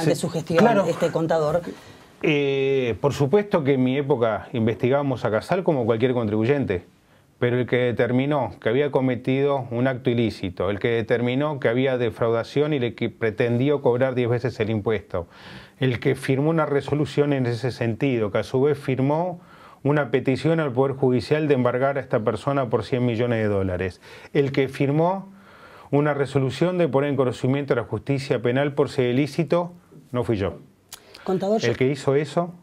de su gestión, claro, este contador. Por supuesto que en mi época investigábamos a Casal como cualquier contribuyente, pero el que determinó que había cometido un acto ilícito, el que determinó que había defraudación y el que pretendió cobrar 10 veces el impuesto, el que firmó una resolución en ese sentido, que a su vez firmó una petición al Poder Judicial de embargar a esta persona por 100 millones de dólares, el que firmó una resolución de poner en conocimiento a la justicia penal por ser ilícito, no fui yo. Contador, El que hizo eso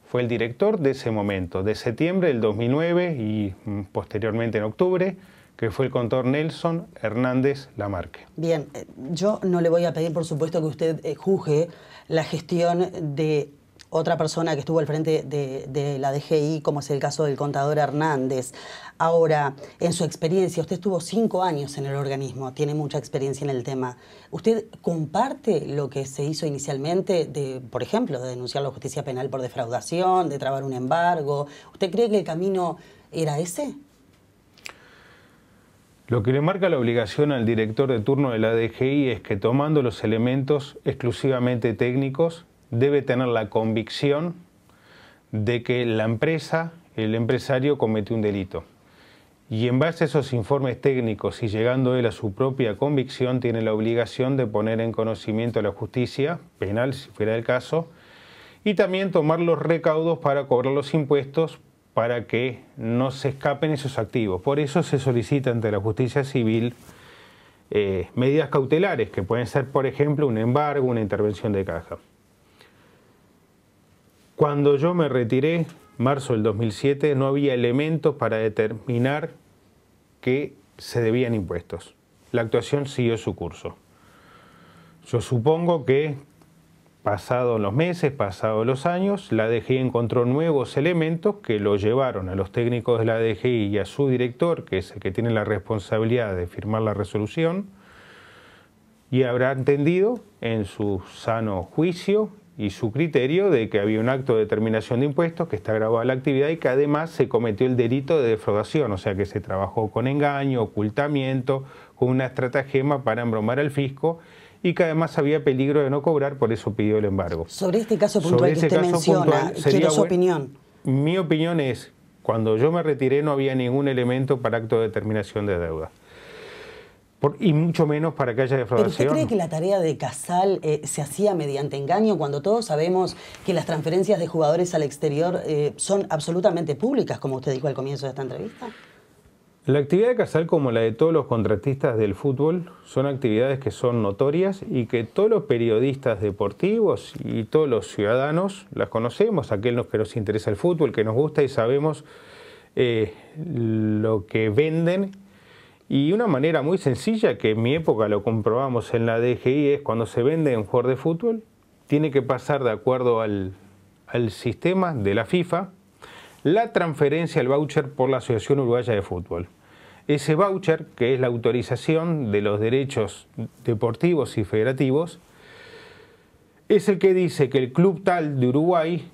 fue el director de ese momento, de septiembre del 2009 y posteriormente en octubre, que fue el contador Nelson Hernández Lamarque. Bien, yo no le voy a pedir, por supuesto, que usted juzgue la gestión de otra persona que estuvo al frente de la DGI, como es el caso del contador Hernández. Ahora, en su experiencia, usted estuvo 5 años en el organismo, tiene mucha experiencia en el tema. ¿Usted comparte lo que se hizo inicialmente, por ejemplo, de denunciar la justicia penal por defraudación, de trabar un embargo? ¿Usted cree que el camino era ese? Lo que le marca la obligación al director de turno de la DGI es que, tomando los elementos exclusivamente técnicos, debe tener la convicción de que la empresa, el empresario, cometió un delito. Y en base a esos informes técnicos y llegando él a su propia convicción, tiene la obligación de poner en conocimiento a la justicia penal, si fuera el caso, y también tomar los recaudos para cobrar los impuestos para que no se escapen esos activos. Por eso se solicita ante la justicia civil medidas cautelares, que pueden ser, por ejemplo, un embargo, una intervención de caja. Cuando yo me retiré, marzo del 2007, no había elementos para determinar que se debían impuestos. La actuación siguió su curso. Yo supongo que, pasados los meses, pasados los años, la DGI encontró nuevos elementos que lo llevaron a los técnicos de la DGI y a su director, que es el que tiene la responsabilidad de firmar la resolución, y habrá entendido en su sano juicio y su criterio de que había un acto de determinación de impuestos, que está grabada la actividad y que además se cometió el delito de defraudación, o sea que se trabajó con engaño, ocultamiento, con una estratagema para embromar al fisco y que además había peligro de no cobrar, por eso pidió el embargo. Sobre este caso puntual que usted menciona, quiero su opinión. Mi opinión es, cuando yo me retiré no había ningún elemento para acto de determinación de deuda. Y mucho menos para que haya defraudación. ¿Pero usted cree que la tarea de Casal se hacía mediante engaño cuando todos sabemos que las transferencias de jugadores al exterior son absolutamente públicas, como usted dijo al comienzo de esta entrevista? La actividad de Casal, como la de todos los contratistas del fútbol, son actividades que son notorias y que todos los periodistas deportivos y todos los ciudadanos las conocemos, aquellos que nos interesa el fútbol, que nos gusta y sabemos lo que venden. Y una manera muy sencilla, que en mi época lo comprobamos en la DGI, es cuando se vende un jugador de fútbol, tiene que pasar de acuerdo al sistema de la FIFA, la transferencia al voucher por la Asociación Uruguaya de Fútbol. Ese voucher, que es la autorización de los derechos deportivos y federativos, es el que dice que el club tal de Uruguay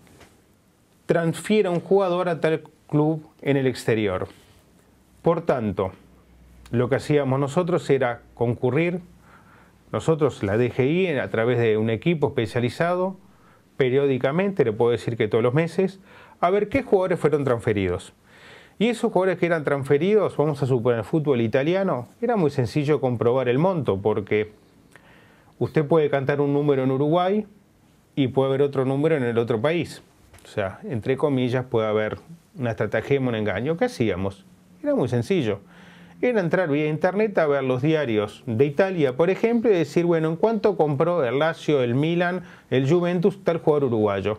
transfiere a un jugador a tal club en el exterior. Por tanto, lo que hacíamos nosotros era concurrir, nosotros, la DGI, a través de un equipo especializado, periódicamente, le puedo decir que todos los meses, a ver qué jugadores fueron transferidos. Y esos jugadores que eran transferidos, vamos a suponer el fútbol italiano, era muy sencillo comprobar el monto, porque usted puede cantar un número en Uruguay y puede haber otro número en el otro país. O sea, entre comillas, puede haber una estratagema, un engaño. ¿Qué hacíamos? Era muy sencillo. Era entrar vía internet a ver los diarios de Italia, por ejemplo, y decir, bueno, ¿en cuánto compró el Lazio, el Milan, el Juventus, tal jugador uruguayo?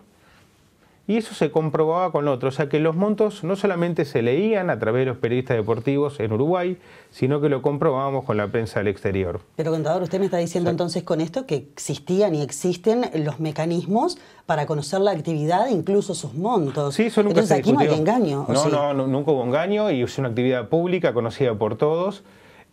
Y eso se comprobaba con otro, o sea que los montos no solamente se leían a través de los periodistas deportivos en Uruguay, sino que lo comprobábamos con la prensa del exterior. Pero, contador, usted me está diciendo entonces con esto que existían y existen los mecanismos para conocer la actividad, incluso sus montos. Sí, eso nunca entonces se aquí discutió. No hay engaño. No, nunca hubo engaño y es una actividad pública conocida por todos.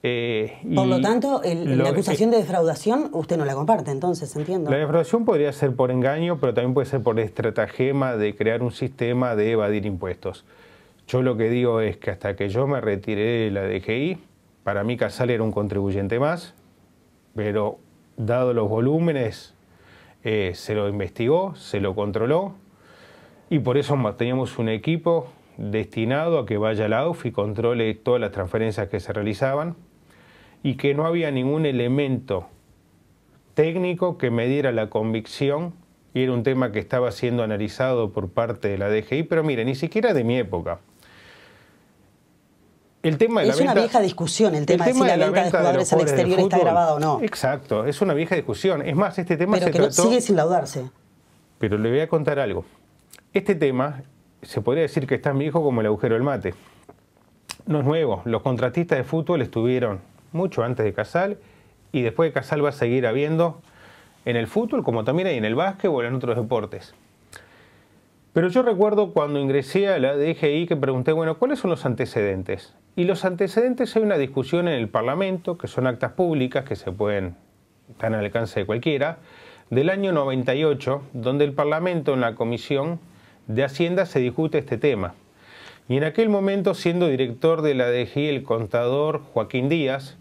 Por lo tanto, la acusación de defraudación usted no la comparte, entonces, entiendo. La defraudación podría ser por engaño, pero también puede ser por estratagema de crear un sistema de evadir impuestos. Yo lo que digo es que hasta que yo me retiré de la DGI, para mí Casal era un contribuyente más, pero dado los volúmenes se lo investigó, se lo controló y por eso teníamos un equipo destinado a que vaya a la AUF y controle todas las transferencias que se realizaban y que no había ningún elemento técnico que me diera la convicción, y era un tema que estaba siendo analizado por parte de la DGI, pero mire, ni siquiera de mi época. El tema de es una vieja discusión el tema de si la venta de jugadores al exterior está grabada o no. Exacto, es una vieja discusión. Es más, este tema pero que sigue sin laudarse. Pero le voy a contar algo. Este tema se podría decir que es tan viejo como el agujero del mate. No es nuevo. Los contratistas de fútbol estuvieron mucho antes de Casal y después de Casal va a seguir habiendo en el fútbol como también hay en el básquet o en otros deportes. Pero yo recuerdo cuando ingresé a la DGI que pregunté, bueno, ¿cuáles son los antecedentes? Y los antecedentes, hay una discusión en el Parlamento, que son actas públicas que están al alcance de cualquiera, del año 98, donde el Parlamento en la Comisión de Hacienda se discute este tema. Y en aquel momento, siendo director de la DGI, el contador Joaquín Díaz,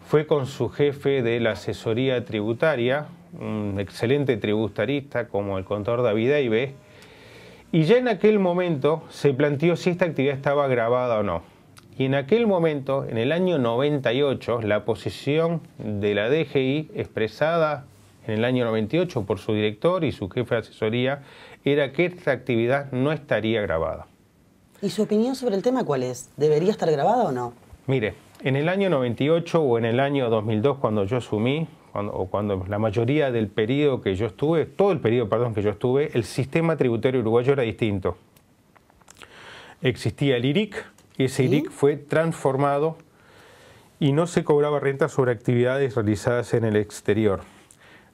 fue con su jefe de la asesoría tributaria, un excelente tributarista como el contador David Eibe, y ya en aquel momento se planteó si esta actividad estaba grabada o no. Y en aquel momento, en el año 98, la posición de la DGI, expresada en el año 98 por su director y su jefe de asesoría, era que esta actividad no estaría grabada. ¿Y su opinión sobre el tema cuál es? ¿Debería estar grabada o no? Mire, en el año 98 o en el año 2002, cuando yo asumí, cuando la mayoría del periodo que yo estuve, todo el periodo, perdón, que yo estuve, el sistema tributario uruguayo era distinto. Existía el IRIC, y ese IRIC fue transformado y no se cobraba renta sobre actividades realizadas en el exterior.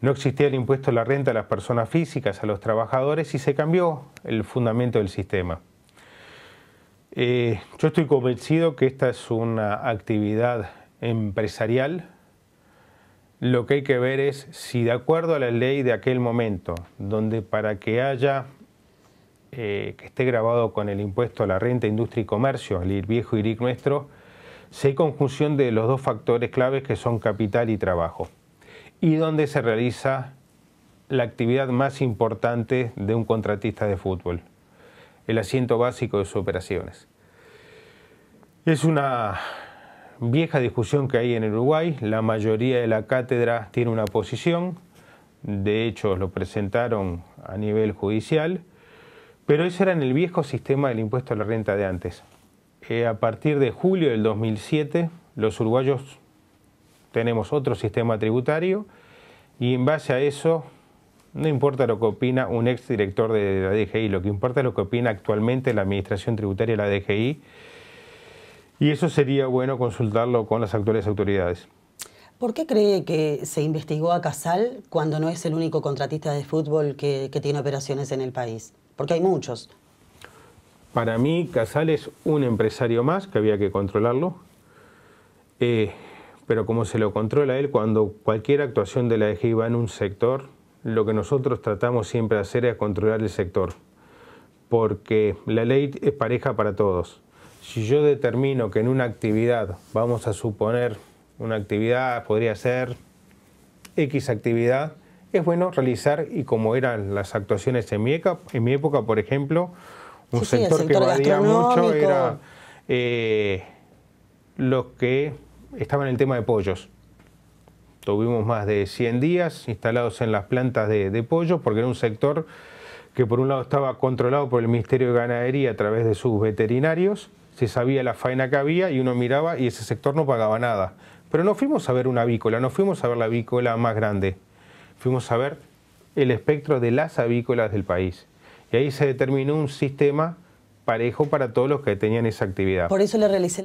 No existía el impuesto a la renta a las personas físicas, a los trabajadores, y se cambió el fundamento del sistema. Yo estoy convencido que esta es una actividad empresarial. Lo que hay que ver es si, de acuerdo a la ley de aquel momento, donde para que haya, que esté grabado con el impuesto a la renta, industria y comercio, el viejo IRIC nuestro, si hay conjunción de los dos factores claves que son capital y trabajo, y donde se realiza la actividad más importante de un contratista de fútbol, el asiento básico de sus operaciones. Es una vieja discusión que hay en Uruguay. La mayoría de la cátedra tiene una posición, de hecho lo presentaron a nivel judicial, pero eso era en el viejo sistema del impuesto a la renta de antes. A partir de julio del 2007, los uruguayos tenemos otro sistema tributario y en base a eso, no importa lo que opina un exdirector de la DGI, lo que importa es lo que opina actualmente la Administración Tributaria de la DGI, y eso sería bueno consultarlo con las actuales autoridades. ¿Por qué cree que se investigó a Casal cuando no es el único contratista de fútbol que tiene operaciones en el país? Porque hay muchos. Para mí, Casal es un empresario más que había que controlarlo, pero como se lo controla él, cuando cualquier actuación de la DGI va en un sector, lo que nosotros tratamos siempre de hacer es controlar el sector, porque la ley es pareja para todos. Si yo determino que en una actividad, vamos a suponer, una actividad podría ser X actividad, es bueno realizar, y como eran las actuaciones en mi época, por ejemplo, un sector que evadía mucho era los que estaban en el tema de pollos. Tuvimos más de 100 días instalados en las plantas de pollos, porque era un sector que por un lado estaba controlado por el Ministerio de Ganadería a través de sus veterinarios, se sabía la faena que había y uno miraba y ese sector no pagaba nada. Pero no fuimos a ver una avícola, no fuimos a ver la avícola más grande, fuimos a ver el espectro de las avícolas del país. Y ahí se determinó un sistema parejo para todos los que tenían esa actividad. Por eso le realicé